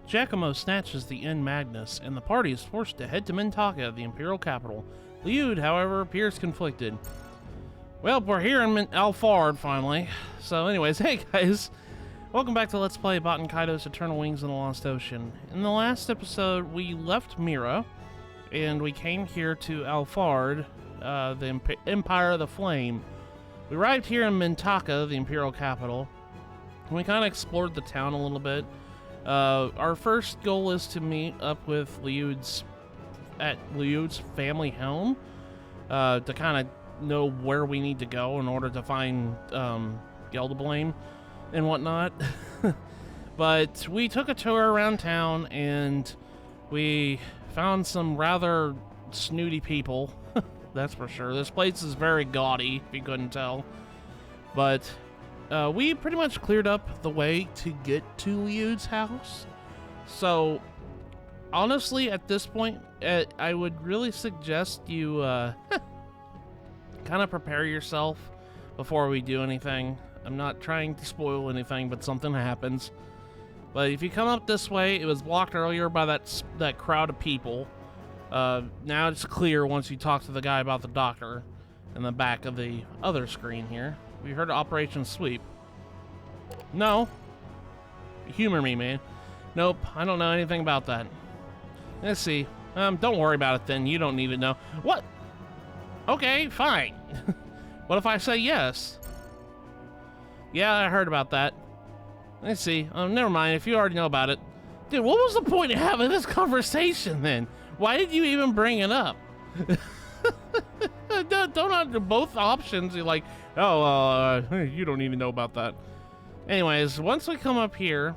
Giacomo snatches the N Magnus, and the party is forced to head to Mintaka, the imperial capital. Lyude, however, appears conflicted. Well, we're here in Alfard, finally. So anyways, hey guys. Welcome back to Let's Play Baten, Kaitos, Eternal Wings in the Lost Ocean. In the last episode, we left Mira, and we came here to Alfard, the Empire of the Flame. We arrived here in Mintaka, the imperial capital, and we kind of explored the town a little bit. Our first goal is to meet up with Lyude's family home, to kind of know where we need to go in order to find Gelderblame and whatnot. But we took a tour around town and we found some rather snooty people. That's for sure. This place is very gaudy, if you couldn't tell. But we pretty much cleared up the way to get to Lyude's house. So honestly, at this point, I would really suggest you kind of prepare yourself before we do anything. I'm not trying to spoil anything, but something happens. But if you come up this way, it was blocked earlier by that crowd of people. Now it's clear once you talk to the guy about the doctor in the back of the other screen here. We heard of Operation Sweep. No. Humor me, man. Nope, I don't know anything about that. Let's see. Don't worry about it then. You don't need to know. What? Okay, fine. What if I say yes? Yeah, I heard about that. Let's see. Never mind. If you already know about it. Dude, what was the point of having this conversation then? Why did you even bring it up? Don't under both options. You're like, oh, you don't even know about that. Anyways, once we come up here,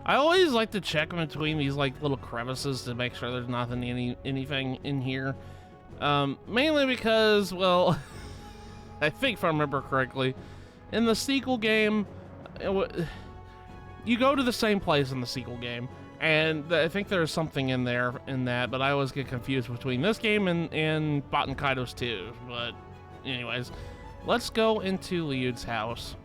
I always like to check in between these like little crevices to make sure there's nothing, anything in here. Mainly because, well, I think if I remember correctly, in the sequel game, you go to the same place in the sequel game, and I think there's something in there in that, but I always get confused between this game and Baten Kaitos 2. But anyways, let's go into Lyude's house.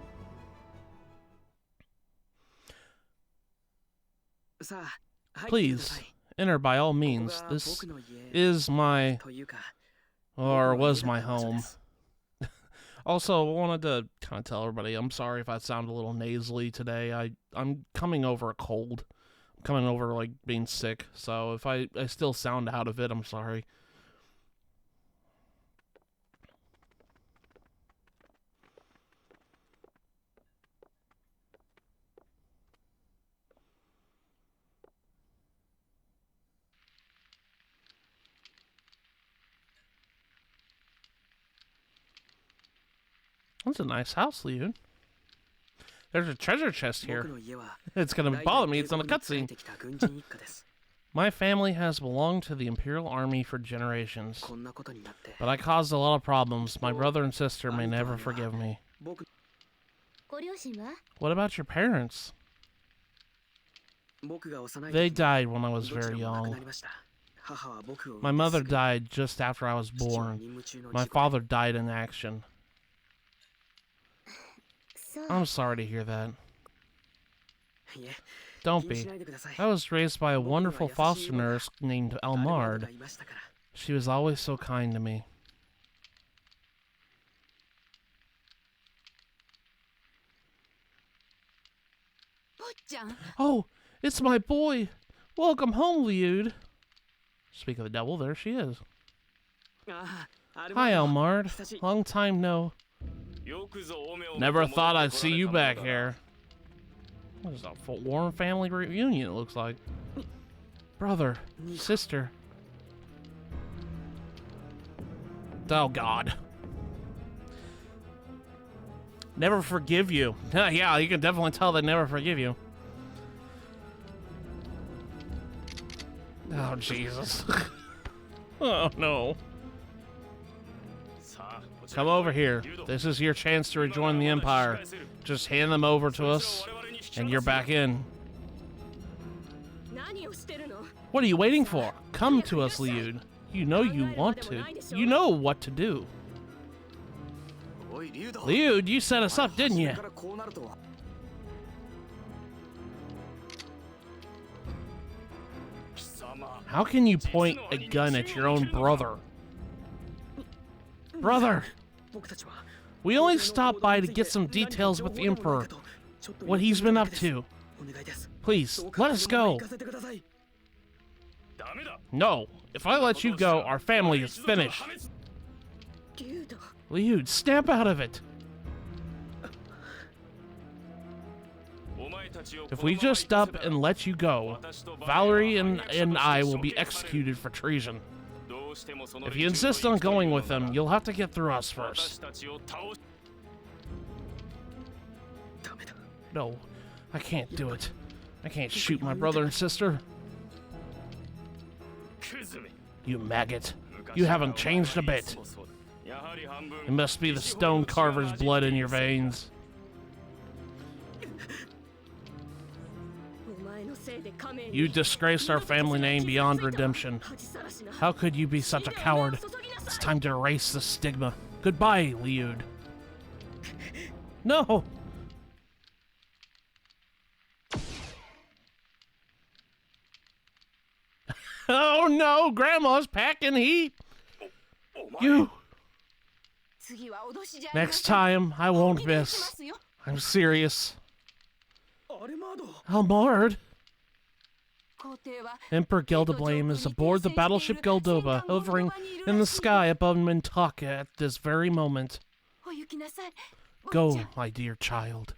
Please, enter by all means. This is my, or was my home. Also, I wanted to kind of tell everybody, I'm sorry if I sound a little nasally today. I'm coming over a cold. I'm coming over, like, being sick. So if I still sound out of it, I'm sorry. That's a nice house, Lyude. There's a treasure chest here. It's gonna bother me, it's on a cutscene. My family has belonged to the Imperial Army for generations. But I caused a lot of problems. My brother and sister may never forgive me. What about your parents? They died when I was very young. My mother died just after I was born. My father died in action. I'm sorry to hear that. Don't be. I was raised by a wonderful foster nurse named Almard. She was always so kind to me. Oh, it's my boy. Welcome home, Lyude. Speak of the devil, there she is. Hi, Almard. Long time no. Never thought I'd see you back here. What is that, warm family reunion, it looks like. Brother, sister. Oh, God. Never forgive you. Yeah, you can definitely tell they never forgive you. Oh, Jesus. Oh, no. Come over here. This is your chance to rejoin the Empire. Just hand them over to us, and you're back in. What are you waiting for? Come to us, Lyude. You know you want to. You know what to do. Lyude, you set us up, didn't you? How can you point a gun at your own brother? Brother! We only stopped by to get some details with the Emperor. What he's been up to. Please, let us go. No. If I let you go, our family is finished. Lyude, snap out of it. If we just stop and let you go, Valerie and I will be executed for treason. If you insist on going with them, you'll have to get through us first. No, I can't do it. I can't shoot my brother and sister. You maggot. You haven't changed a bit. It must be the stone carver's blood in your veins. You disgraced our family name beyond redemption. How could you be such a coward? It's time to erase the stigma. Goodbye, Lyude. No! Oh no, Grandma's packing heat! You! Next time, I won't miss. I'm serious. Almard! Emperor Geldoblame is aboard the battleship Geldoba, hovering in the sky above Mintaka at this very moment. Go, my dear child.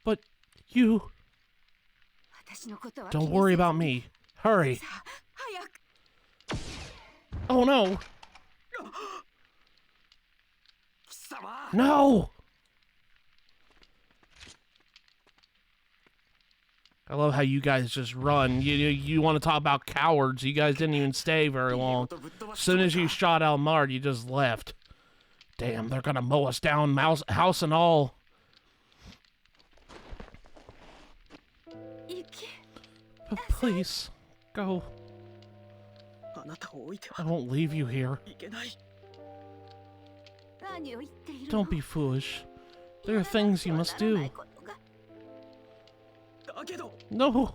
But you... Don't worry about me. Hurry. Oh no! No! I love how you guys just run. You want to talk about cowards. You guys didn't even stay very long. As soon as you shot Almard, you just left. Damn, they're gonna mow us down, house and all. But please, go. I won't leave you here. Don't be foolish. There are things you must do. No!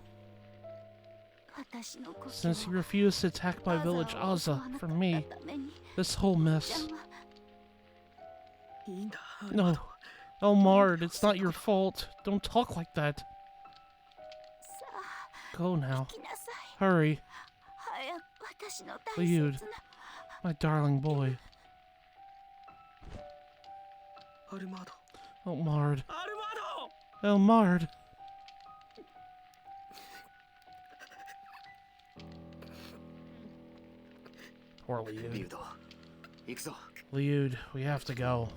Since you refused to attack my village Aza for me, this whole mess... No. Almard, it's not your fault. Don't talk like that. Go now. Hurry. Lyude, my darling boy. Almard. Almard. Poor Lyude. Lyude, we have to go.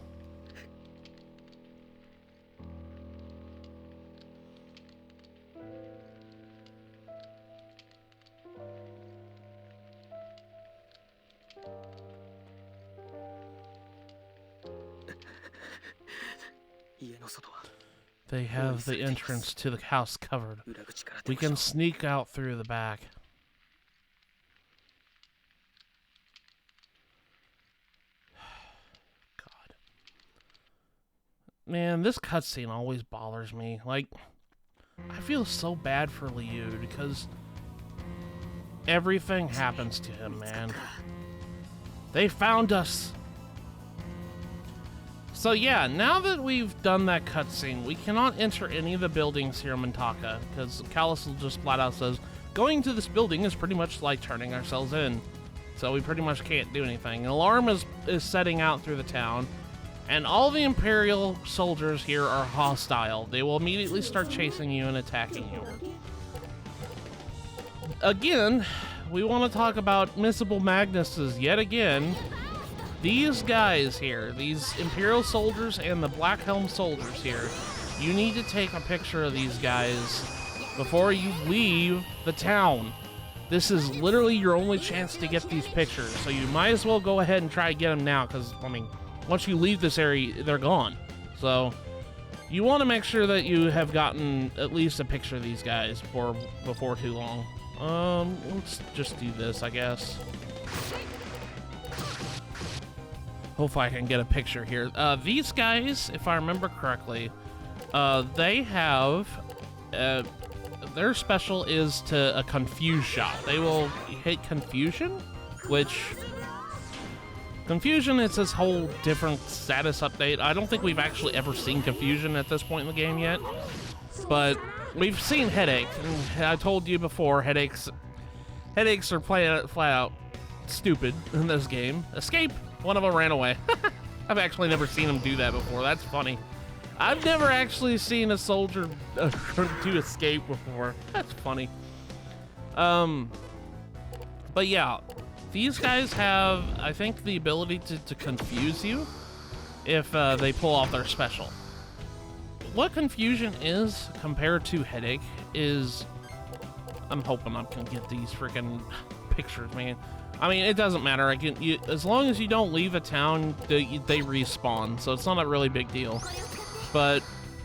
They have the entrance to the house covered. We can sneak out through the back. God. Man, this cutscene always bothers me. Like, I feel so bad for Lyude because everything happens to him, man. They found us! So yeah, now that we've done that cutscene, we cannot enter any of the buildings here in Mintaka, because Callus just flat out says, going to this building is pretty much like turning ourselves in. So we pretty much can't do anything. An alarm is setting out through the town, and all the Imperial soldiers here are hostile. They will immediately start chasing you and attacking you. Again, we want to talk about Missable Magnuses yet again. These guys here, these Imperial soldiers and the Black Helm soldiers here, you need to take a picture of these guys before you leave the town. This is literally your only chance to get these pictures, so you might as well go ahead and try to get them now, because, I mean, once you leave this area, they're gone. So, you want to make sure that you have gotten at least a picture of these guys before too long. Let's just do this, I guess. Hopefully I can get a picture here. These guys, if I remember correctly, they have their special is to a confuse shot. They will hit confusion, which confusion is this whole different status update. I don't think we've actually ever seen confusion at this point in the game yet, but we've seen headache. And I told you before, headaches are flat out stupid in this game. Escape. One of them ran away. I've actually never seen him do that before. That's funny. I've never actually seen a soldier do escape before. That's funny. But yeah, these guys have, I think, the ability to confuse you if they pull off their special. What confusion is compared to headache is, I'm hoping I can get these freaking pictures, man. I mean, it doesn't matter. As long as you don't leave a town, they respawn, so it's not a really big deal. But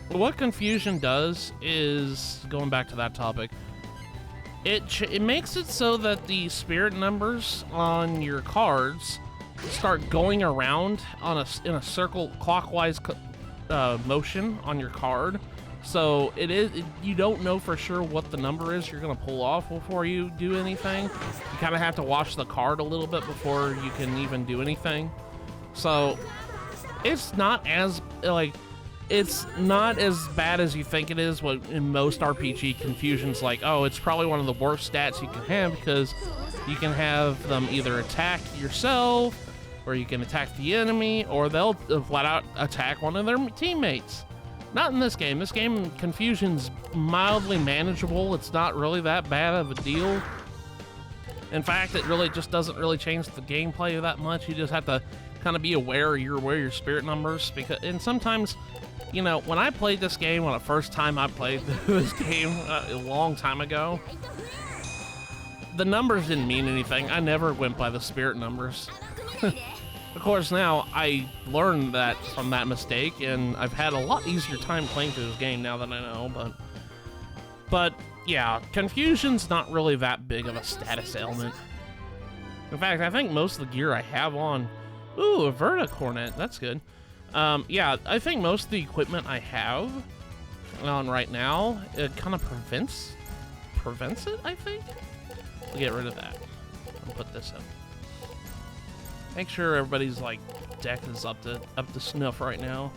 what confusion does is, going back to that topic, it makes it so that the spirit numbers on your cards start going around in a circle clockwise motion on your card. So you don't know for sure what the number is you're gonna pull off before you do anything. You kind of have to watch the card a little bit before you can even do anything. So it's not as bad as you think it is. What in most RPG confusion's like, oh, it's probably one of the worst stats you can have because you can have them either attack yourself, or you can attack the enemy, or they'll flat out attack one of their teammates. Not in this game. This game, confusion's mildly manageable. It's not really that bad of a deal. In fact, it really just doesn't really change the gameplay that much. You just have to kind of be aware your spirit numbers, and sometimes, you know, when I played this game, when the first time I played this game a long time ago, the numbers didn't mean anything. I never went by the spirit numbers. Of course, now I learned that from that mistake, and I've had a lot easier time playing through this game now that I know, but yeah, confusion's not really that big of a status ailment. In fact, I think most of the gear I have on, ooh, a Verta Cornet, that's good. Yeah, I think most of the equipment I have on right now, it kind of prevents it, I think. We'll get rid of that. I'll put this in. Make sure everybody's like deck is up to snuff right now.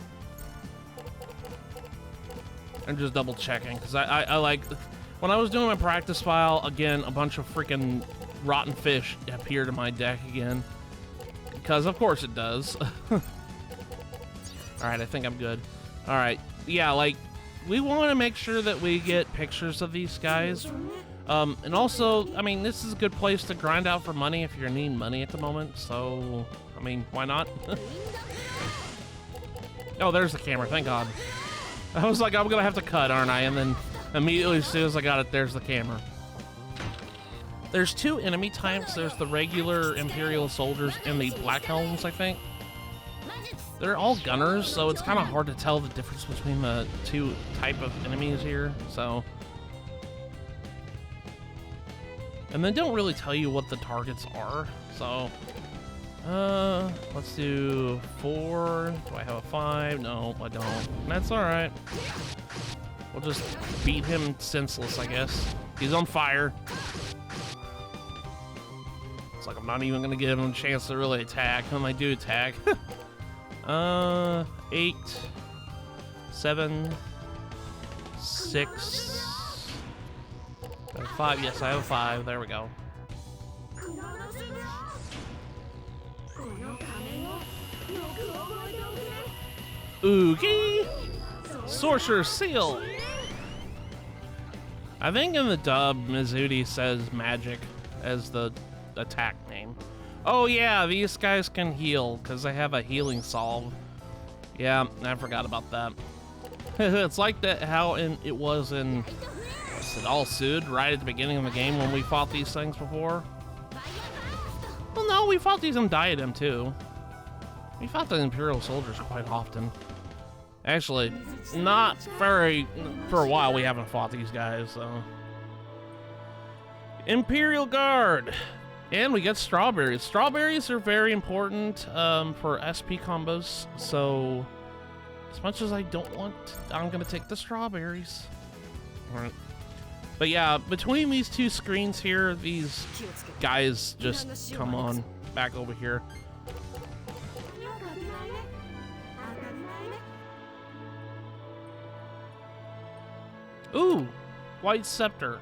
I'm just double checking because I like, when I was doing my practice file again, a bunch of freaking rotten fish appeared in my deck again, because of course it does. All right, I think I'm good. All right, yeah, like we want to make sure that we get pictures of these guys. And also, I mean, this is a good place to grind out for money if you're needing money at the moment, so, I mean, why not? Oh, there's the camera, thank God. I was like, I'm gonna have to cut, aren't I? And then immediately as soon as I got it, there's the camera. There's two enemy types. There's the regular Imperial soldiers and the Black Helms, I think. They're all gunners, so it's kind of hard to tell the difference between the two type of enemies here, so. And they don't really tell you what the targets are, so let's do 4. Do I have a 5? No, I don't. That's all right. We'll just beat him senseless, I guess. He's on fire. It's like I'm not even gonna give him a chance to really attack when I do attack. 8, 7, 6. 5, yes, I have a 5. There we go. Oogie! Sorcerer's Seal! I think in the dub, Mizuti says magic as the attack name. Oh yeah, these guys can heal, because they have a healing solve. Yeah, I forgot about that. It's like that how it was in... All Sud right at the beginning of the game when we fought these things before. Well, no, we fought these in Diadem too. We fought the Imperial soldiers quite often. Actually, not very. For a while, we haven't fought these guys. So. Imperial Guard, and we get strawberries. Strawberries are very important for SP combos. So, as much as I don't want, I'm gonna take the strawberries. All right. But yeah, between these two screens here, these guys just come on back over here. Ooh, white scepter.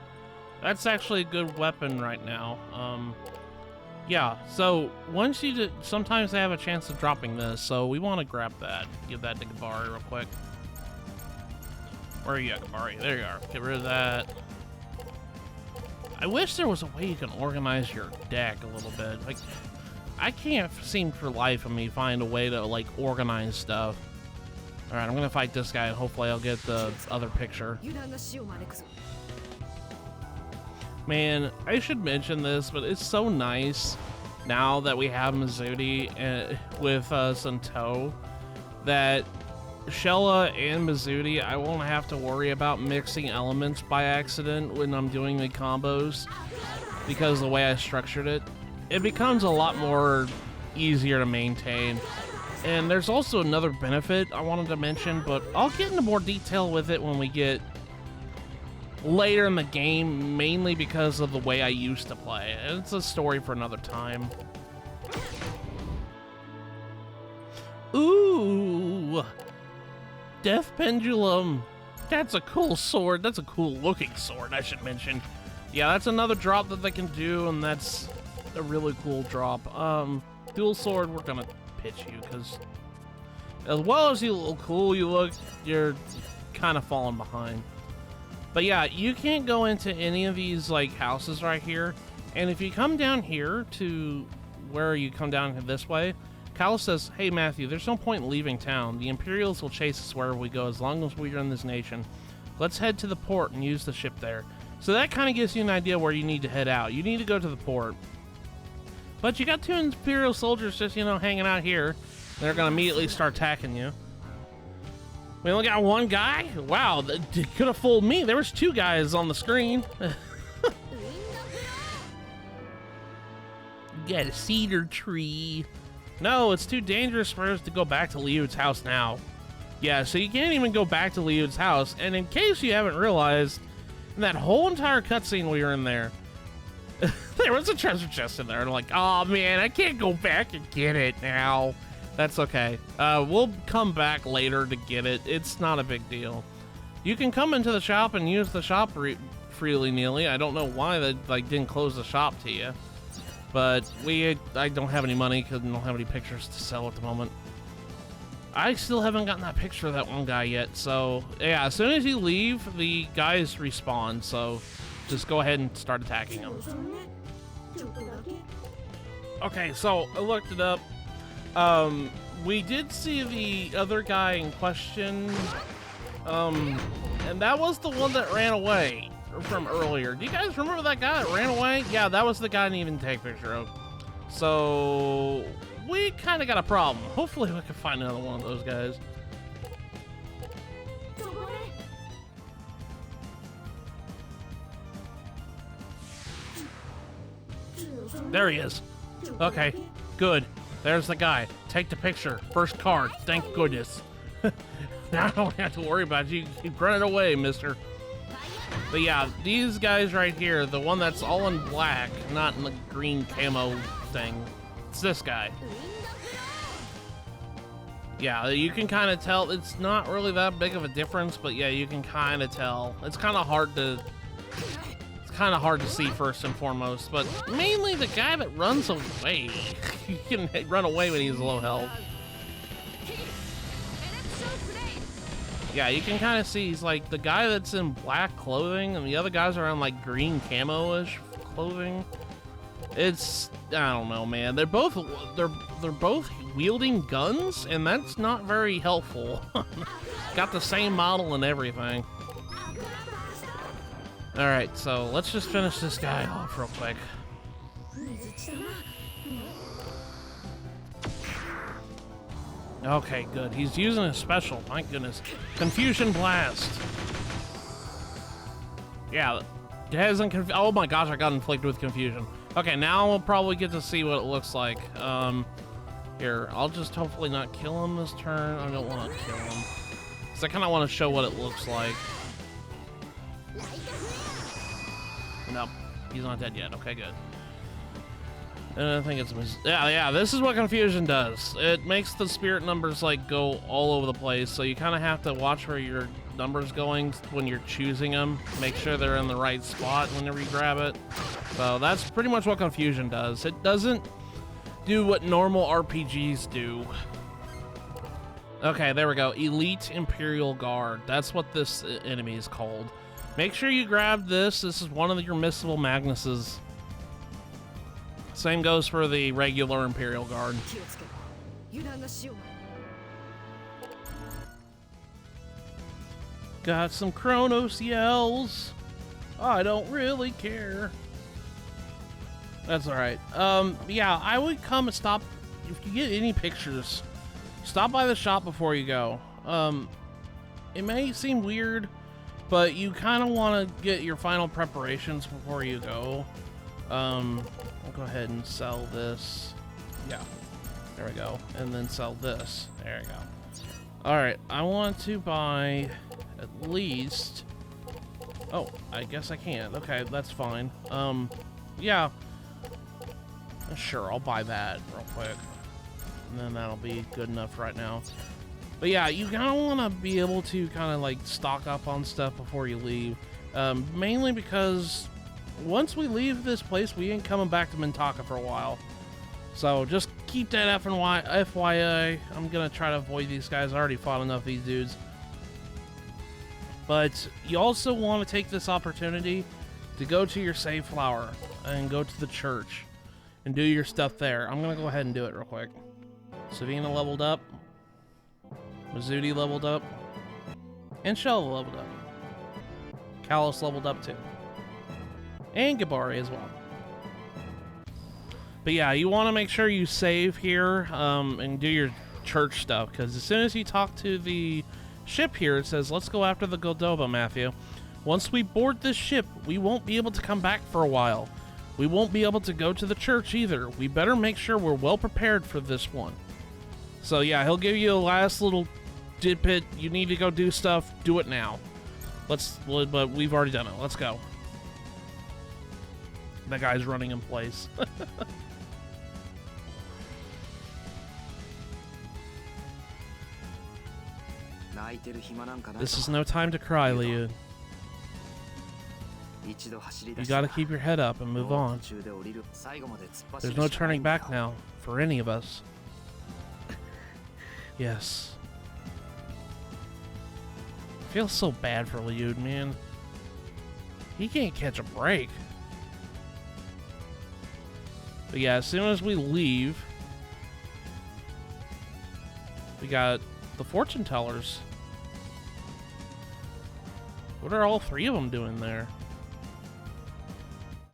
That's actually a good weapon right now. Yeah, so once you sometimes they have a chance of dropping this, so we want to grab that. Give that to Gabari real quick. Where are you at, Gabari? There you are. Get rid of that. I wish there was a way you can organize your deck a little bit. Like, I can't seem for life of me find a way to, like, organize stuff. Alright, I'm gonna fight this guy and hopefully I'll get the other picture. Man, I should mention this, but it's so nice now that we have Mizudi with us in tow that Shella and Mizudi, I won't have to worry about mixing elements by accident when I'm doing the combos because of the way I structured it. It becomes a lot more easier to maintain. And there's also another benefit I wanted to mention, but I'll get into more detail with it when we get later in the game, mainly because of the way I used to play. It's a story for another time. Ooh! Death Pendulum! That's a cool sword. That's a cool looking sword, I should mention. Yeah, that's another drop that they can do, and that's a really cool drop. Dual sword, we're gonna pitch you, because as well as you look cool, you're kind of falling behind. But yeah, you can't go into any of these like houses right here. And if you come down here to where you come down this way, Kaitos says, "Hey Matthew, there's no point in leaving town. The Imperials will chase us wherever we go as long as we're in this nation. Let's head to the port and use the ship there." So that kind of gives you an idea where you need to head out. You need to go to the port. But you got two Imperial soldiers just, you know, hanging out here. They're going to immediately start attacking you. We only got one guy? Wow, that could have fooled me. There was two guys on the screen. You got a cedar tree. No, it's too dangerous for us to go back to Lyude's house now. Yeah, so you can't even go back to Lyude's house. And in case you haven't realized, in that whole entire cutscene we were in there, there was a treasure chest in there. And I'm like, oh man, I can't go back and get it now. That's okay. We'll come back later to get it. It's not a big deal. You can come into the shop and use the shop freely, nearly. I don't know why they like didn't close the shop to you, but I don't have any money because I don't have any pictures to sell at the moment. I still haven't gotten that picture of that one guy yet. So yeah, as soon as you leave, the guys respawn. So just go ahead and start attacking them. Okay, so I looked it up. We did see the other guy in question, and that was the one that ran away from earlier. Do you guys remember that guy that ran away? Yeah, that was the guy I didn't even take a picture of. So, we kind of got a problem. Hopefully we can find another one of those guys. There he is. Okay, good. There's the guy. Take the picture. First card. Thank goodness. Now I don't have to worry about you. Keep running away, mister. But yeah, these guys right here, the one that's all in black, not in the green camo thing. It's this guy. Yeah, you can kind of tell. It's not really that big of a difference, but yeah, you can kind of tell. It's kind of hard to... kind of hard to see first and foremost, but mainly the guy that runs away. He can run away when he's low health. Yeah, you can kind of see he's like the guy that's in black clothing and the other guys are in like green camo-ish clothing. It's, I don't know, man. They're both wielding guns and that's not very helpful. Got the same model and everything. Alright, so let's just finish this guy off real quick. Okay, good. He's using his special. My goodness. Confusion Blast. Yeah, it hasn't oh my gosh, I got inflicted with confusion. Okay, now we'll probably get to see what it looks like. Here, I'll just hopefully not kill him this turn. I don't want to kill him. Because I kind of want to show what it looks like. Nope, he's not dead yet. Okay, good. And I think it's... Yeah, this is what confusion does. It makes the spirit numbers, like, go all over the place, so you kind of have to watch where your number's going when you're choosing them. Make sure they're in the right spot whenever you grab it. So that's pretty much what confusion does. It doesn't do what normal RPGs do. Okay, there we go. Elite Imperial Guard. That's what this enemy is called. Make sure you grab this. This is one of your missable Magnuses. Same goes for the regular Imperial Guard. Got some Kronos yells. I don't really care. That's alright. Yeah, I would come and stop. If you get any pictures, stop by the shop before you go. It may seem weird, but you kind of want to get your final preparations before you go. I'll go ahead and sell this. Yeah, there we go. And then sell this. There we go. Alright, I want to buy at least... Oh, I guess I can't. Okay, that's fine. Yeah. Sure, I'll buy that real quick. And then that'll be good enough right now. But yeah, you kind of want to be able to kind of like stock up on stuff before you leave. Mainly because once we leave this place, we ain't coming back to Mintaka for a while. So just keep that FYI. I'm going to try to avoid these guys. I already fought enough of these dudes. But you also want to take this opportunity to go to your save flower and go to the church and do your stuff there. I'm going to go ahead and do it real quick. Savina leveled up. Mazzuti leveled up. And Shell leveled up. Kalos leveled up too. And Gabari as well. But yeah, you want to make sure you save here and do your church stuff, because as soon as you talk to the ship here, it says, let's go after the Godoba, Matthew. Once we board this ship, we won't be able to come back for a while. We won't be able to go to the church either. We better make sure we're well prepared for this one. So yeah, he'll give you a last little tidbit. You need to go do stuff. Do it now. But we've already done it. Let's go. That guy's running in place. This is no time to cry, Lyude. You gotta keep your head up and move on. There's no turning back now, for any of us. Yes. I feel so bad for Lyude, man. He can't catch a break. But yeah, as soon as we leave, we got the fortune tellers. What are all three of them doing there?